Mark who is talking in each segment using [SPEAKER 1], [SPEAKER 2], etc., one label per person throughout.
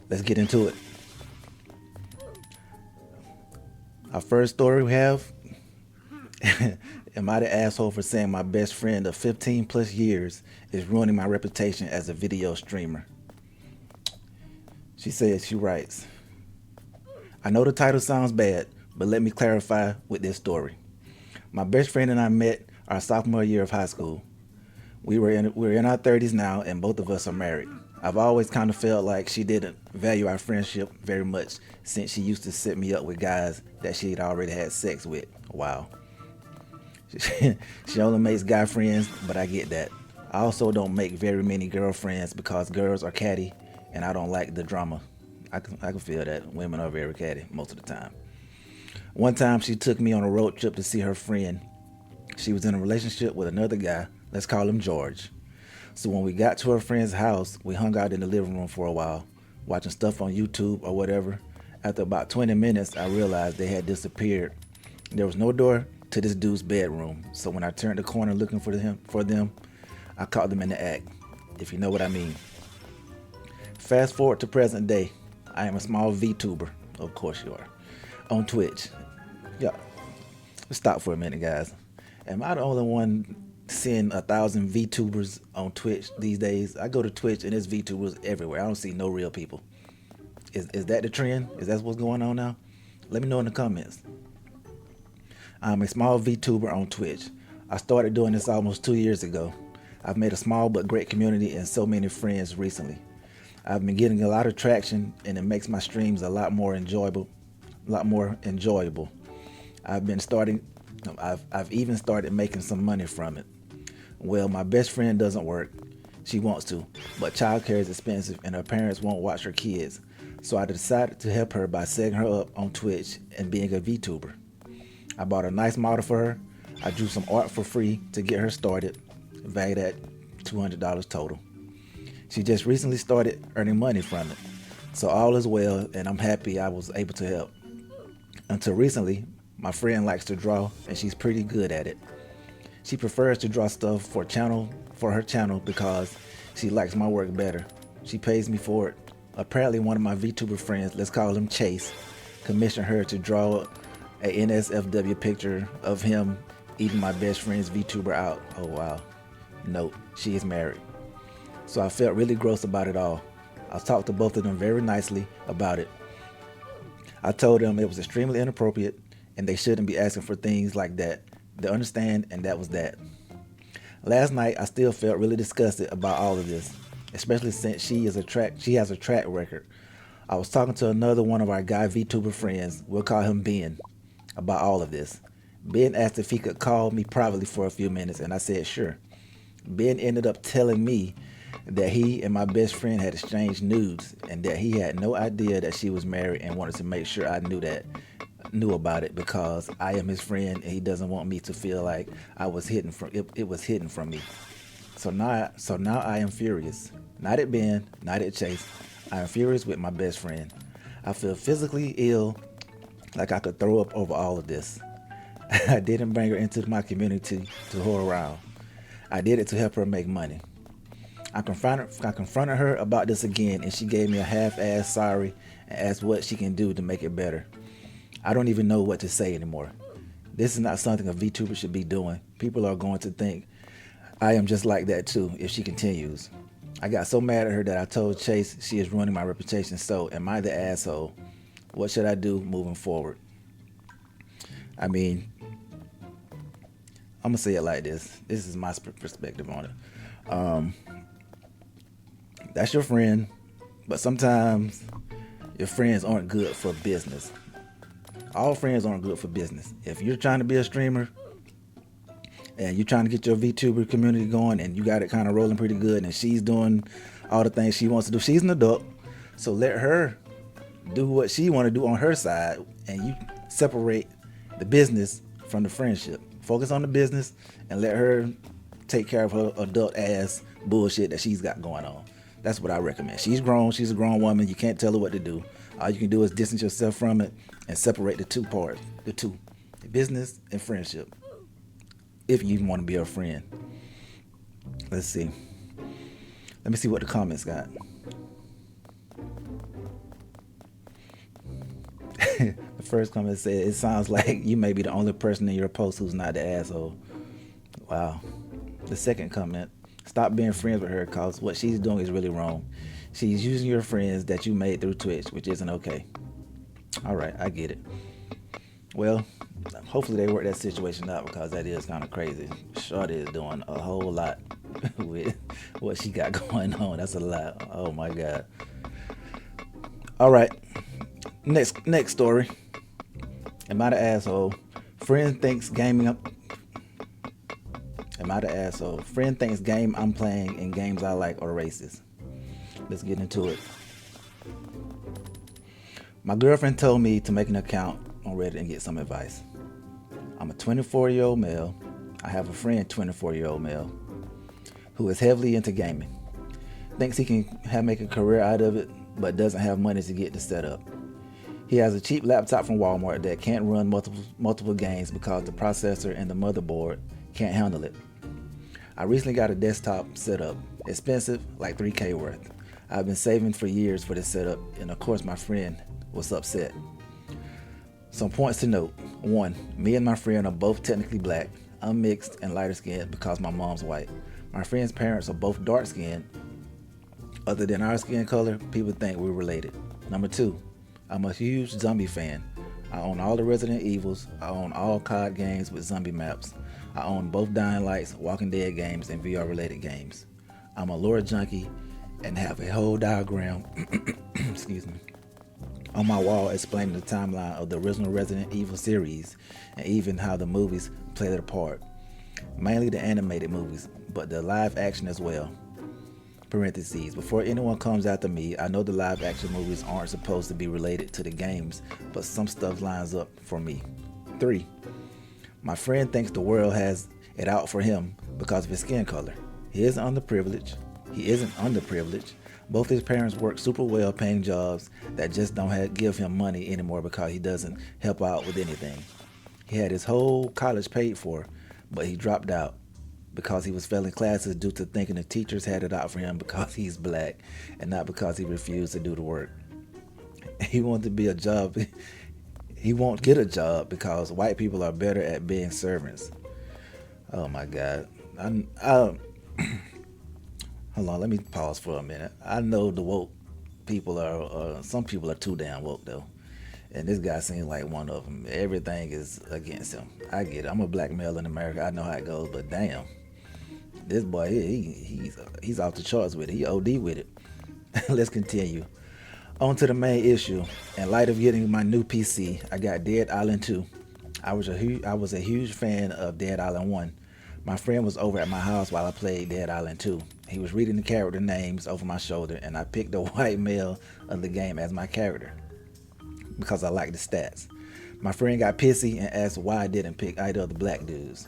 [SPEAKER 1] Let's get into it. Our first story we have. Am I the asshole for saying my best friend of 15 plus years is ruining my reputation as a video streamer? She writes, I know the title sounds bad, but let me clarify with this story. My best friend and I met our sophomore year of high school. We're in our 30s now, and both of us are married. I've always kind of felt like she didn't value our friendship very much, since she used to set me up with guys that she'd already had sex with. Wow. She only makes guy friends, but I get that. I also don't make very many girlfriends because girls are catty, and I don't like the drama. I can feel that women are very catty most of the time. One time she took me on a road trip to see her friend. She was in a relationship with another guy. Let's call him George. So when we got to her friend's house, we hung out in the living room for a while, watching stuff on YouTube or whatever. After about 20 minutes, I realized they had disappeared. There was no door to this dude's bedroom, so when I turned the corner looking for them, I caught them in the act, if you know what I mean. Fast forward to present day. I am a small VTuber, of course you are, on Twitch. Yeah, let's stop for a minute, guys. Am I the only one seeing 1,000 VTubers on Twitch these days? I go to Twitch and there's VTubers everywhere. I don't see no real people. Is that the trend? Is that what's going on now? Let me know in the comments. I'm a small VTuber on Twitch. I started doing this almost 2 years ago. I've made a small but great community and so many friends recently. I've been getting a lot of traction and it makes my streams a lot more enjoyable. I've even started making some money from it. Well, my best friend doesn't work. She wants to, but childcare is expensive and her parents won't watch her kids. So I decided to help her by setting her up on Twitch and being a VTuber. I bought a nice model for her. I drew some art for free to get her started, valued at $200 total. She just recently started earning money from it. So all is well and I'm happy I was able to help. Until recently, my friend likes to draw and she's pretty good at it. She prefers to draw stuff for her channel because she likes my work better. She pays me for it. Apparently one of my VTuber friends, let's call him Chase, commissioned her to draw a NSFW picture of him eating my best friend's VTuber out. Oh wow. Note, she is married. So I felt really gross about it all. I talked to both of them very nicely about it. I told them it was extremely inappropriate and they shouldn't be asking for things like that. They understand, and that was that. Last night I still felt really disgusted about all of this, especially since she has a track record. I was talking to another one of our guy VTuber friends, we'll call him Ben, about all of this. Ben asked if he could call me privately for a few minutes and I said sure. Ben ended up telling me that he and my best friend had exchanged nudes and that he had no idea that she was married and wanted to make sure I knew about it because I am his friend and he doesn't want me to feel like it was hidden from me. So now I am furious. Not at Ben, not at Chase. I am furious with my best friend. I feel physically ill, like I could throw up over all of this. I didn't bring her into my community to whore around. I did it to help her make money. I confronted her about this again and she gave me a half-ass sorry and asked what she can do to make it better. I don't even know what to say anymore. This is not something a VTuber should be doing. People are going to think I am just like that too if she continues. I got so mad at her that I told Chase she is ruining my reputation, so am I the asshole? What should I do moving forward? I mean, I'm going to say it like this. This is my perspective on it. That's your friend, but sometimes your friends aren't good for business. All friends aren't good for business. If you're trying to be a streamer and you're trying to get your VTuber community going and you got it kind of rolling pretty good and she's doing all the things she wants to do, she's an adult, so let her do what she want to do on her side and you separate the business from the friendship. Focus on the business and let her take care of her adult ass bullshit that she's got going on. That's what I recommend. She's grown. She's a grown woman. You can't tell her what to do. All you can do is distance yourself from it and separate the two parts. The business and friendship. If you even want to be her friend. Let's see. Let me see what the comments got. The first comment said, "It sounds like you may be the only person in your post who's not the asshole." Wow. The second comment, "Stop being friends with her because what she's doing is really wrong. She's using your friends that you made through Twitch, which isn't okay." All right, I get it. Well, hopefully they work that situation out because that is kind of crazy. Shorty is doing a whole lot with what she got going on. That's a lot. Oh my God. All right. Next story. Am I the asshole? Friend thinks gaming. Am I the asshole? Friend thinks game I'm playing and games I like are racist. Let's get into it. My girlfriend told me to make an account on Reddit and get some advice. I'm a 24-year-old male. I have a friend, 24-year-old male, who is heavily into gaming. Thinks he can make a career out of it, but doesn't have money to get the setup. He has a cheap laptop from Walmart that can't run multiple games because the processor and the motherboard can't handle it. I recently got a desktop setup, expensive, like $3K worth. I've been saving for years for this setup, and of course my friend was upset. Some points to note. 1. Me and my friend are both technically black. I'm mixed and lighter skinned because my mom's white. My friend's parents are both dark skinned. Other than our skin color, people think we're related. Number 2. I'm a huge zombie fan. I own all the Resident Evils. I own all COD games with zombie maps. I own both Dying Lights, Walking Dead games, and VR related games. I'm a lore junkie and have a whole diagram excuse me, on my wall explaining the timeline of the original Resident Evil series and even how the movies play their part. Mainly the animated movies, but the live action as well. Parentheses, before anyone comes after me, I know the live action movies aren't supposed to be related to the games, but some stuff lines up for me. 3. My friend thinks the world has it out for him because of his skin color. He isn't underprivileged. Both his parents work super well paying jobs that just don't give him money anymore because he doesn't help out with anything. He had his whole college paid for, but he dropped out because he was failing classes due to thinking the teachers had it out for him because he's black and not because he refused to do the work. He wanted to be a job. He won't get a job because white people are better at being servants. Oh my God. Hold on, let me pause for a minute. I know the woke people are, some people are too damn woke though. And this guy seems like one of them. Everything is against him. I get it. I'm a black male in America. I know how it goes, but damn. This boy, he's off the charts with it. He OD with it. Let's continue. On to the main issue. In light of getting my new PC, I got Dead Island 2. I was a huge fan of Dead Island 1. My friend was over at my house while I played Dead Island 2. He was reading the character names over my shoulder, and I picked the white male of the game as my character because I liked the stats. My friend got pissy and asked why I didn't pick either of the black dudes.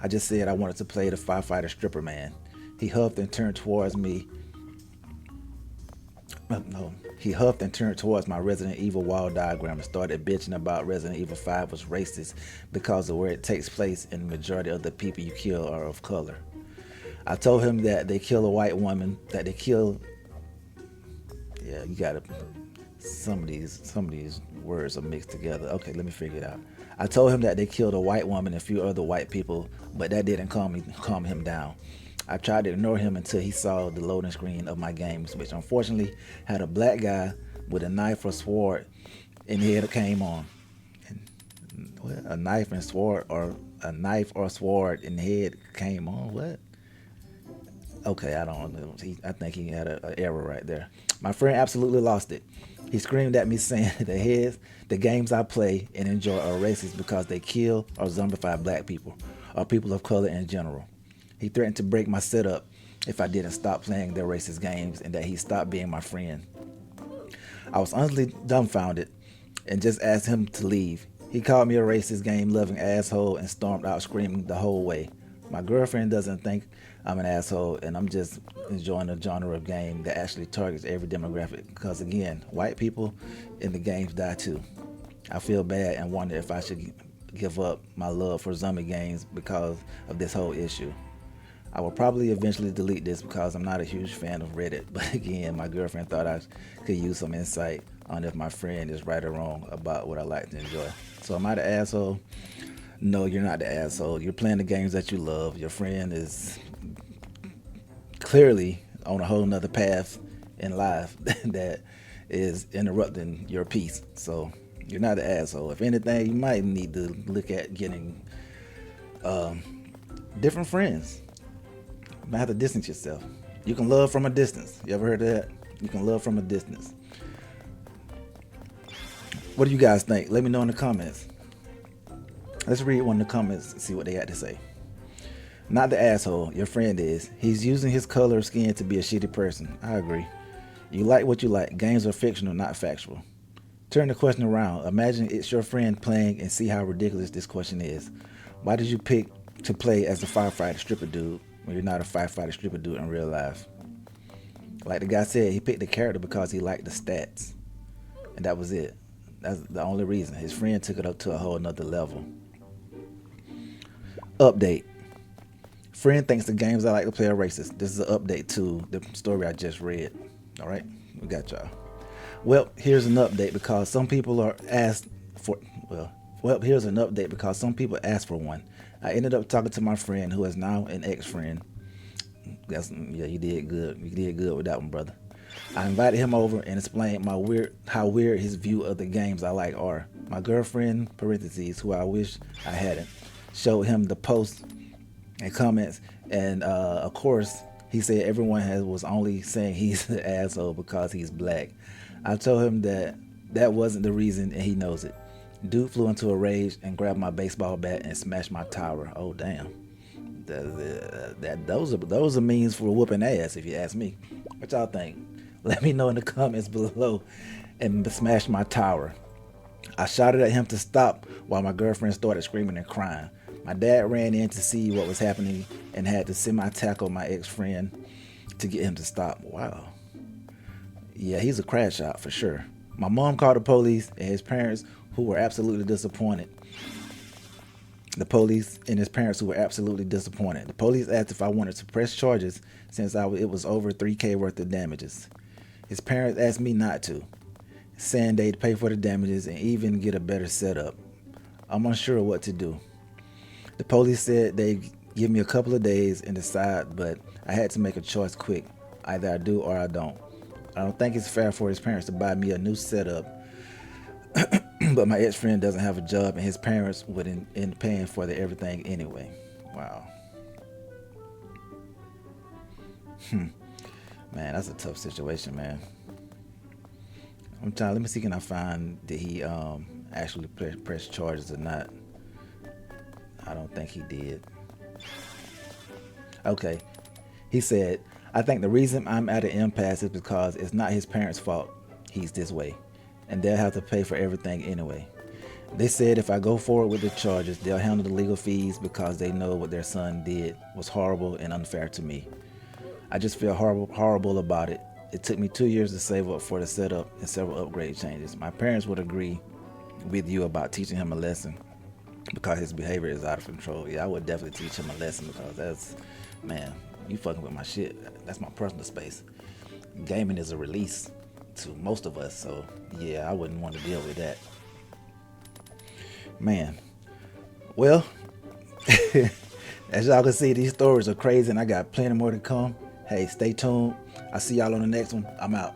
[SPEAKER 1] I just said I wanted to play the firefighter stripper man. He huffed and turned towards me. He huffed and turned towards my Resident Evil wall diagram and started bitching about Resident Evil 5 was racist because of where it takes place and the majority of the people you kill are of color. I told him that they kill a white woman, that they kill... Yeah, you gotta... Some of these words are mixed together. Okay, let me figure it out. I told him that they killed a white woman and a few other white people, but that didn't calm him down. I tried to ignore him until he saw the loading screen of my games, which unfortunately had a black guy with a knife or sword in the head came on. A knife or sword in the head came on. What? Okay, I don't know. I think he had an error right there. My friend absolutely lost it. He screamed at me saying the games I play and enjoy are racist because they kill or zombify black people or people of color in general. He threatened to break my setup if I didn't stop playing their racist games and that he stopped being my friend. I was honestly dumbfounded and just asked him to leave. He called me a racist, game-loving asshole and stormed out screaming the whole way. My girlfriend doesn't think I'm an asshole, and I'm just enjoying a genre of game that actually targets every demographic because, again, white people in the games die too. I feel bad and wonder if I should give up my love for zombie games because of this whole issue. I will probably eventually delete this because I'm not a huge fan of Reddit, but again, my girlfriend thought I could use some insight on if my friend is right or wrong about what I like to enjoy. So am I the asshole? No, you're not the asshole. You're playing the games that you love. Your friend is clearly on a whole nother path in life that is interrupting your peace. So you're not the asshole. If anything, you might need to look at getting different friends. You might have to distance yourself. You can love from a distance. You ever heard of that? You can love from a distance. What do you guys think? Let me know in the comments. Let's read one of the comments and see what they had to say. Not the asshole, your friend is. He's using his color of skin to be a shitty person. I agree. You like what you like. Games are fictional, not factual. Turn the question around. Imagine it's your friend playing and see how ridiculous this question is. Why did you pick to play as the firefighter stripper dude when you're not a firefighter stripper dude in real life? Like the guy said, he picked the character because he liked the stats. And that was it. That's the only reason. His friend took it up to a whole nother level. Update. Friend thinks the games I like to play are racist. This is an update to the story I just read. All right, we got y'all. Well, here's an update because some people are asked for. Here's an update because some people asked for one. I ended up talking to my friend who is now an ex-friend. Yeah, you did good. You did good with that one, brother. I invited him over and explained how weird his view of the games I like are. My girlfriend, parentheses, who I wish I hadn't, showed him the posts and comments, and of course, he said everyone was only saying he's the asshole because he's black. I told him that wasn't the reason, and he knows it. Dude flew into a rage and grabbed my baseball bat and smashed my tower. Oh damn! Those are means for whooping ass, if you ask me. What y'all think? Let me know in the comments below. And smashed my tower. I shouted at him to stop while my girlfriend started screaming and crying. My dad ran in to see what was happening and had to semi-tackle my ex-friend to get him to stop. Wow. Yeah, he's a crash out for sure. My mom called the police and his parents, who were absolutely disappointed. The police and his parents, who were absolutely disappointed. The police asked if I wanted to press charges since it was over $3,000 worth of damages. His parents asked me not to, saying they'd pay for the damages and even get a better setup. I'm unsure what to do. The police said they'd give me a couple of days and decide, but I had to make a choice quick. Either I do or I don't. I don't think it's fair for his parents to buy me a new setup, but my ex-friend doesn't have a job and his parents would end paying for everything anyway. Wow. Man, that's a tough situation, man. Let me see, can I find, did he actually press charges or not? I don't think he did. Okay. He said, I think the reason I'm at an impasse is because it's not his parents' fault he's this way, and they'll have to pay for everything anyway. They said if I go forward with the charges, they'll handle the legal fees because they know what their son did was horrible and unfair to me. I just feel horrible about it. It took me 2 years to save up for the setup and several upgrade changes. My parents would agree with you about teaching him a lesson because his behavior is out of control. Yeah, I would definitely teach him a lesson because man, you fucking with my shit. That's my personal space. Gaming is a release to most of us, so yeah, I wouldn't want to deal with that. Man, well, as y'all can see, these stories are crazy and I got plenty more to come. Hey, stay tuned. I'll see y'all on the next one. I'm out.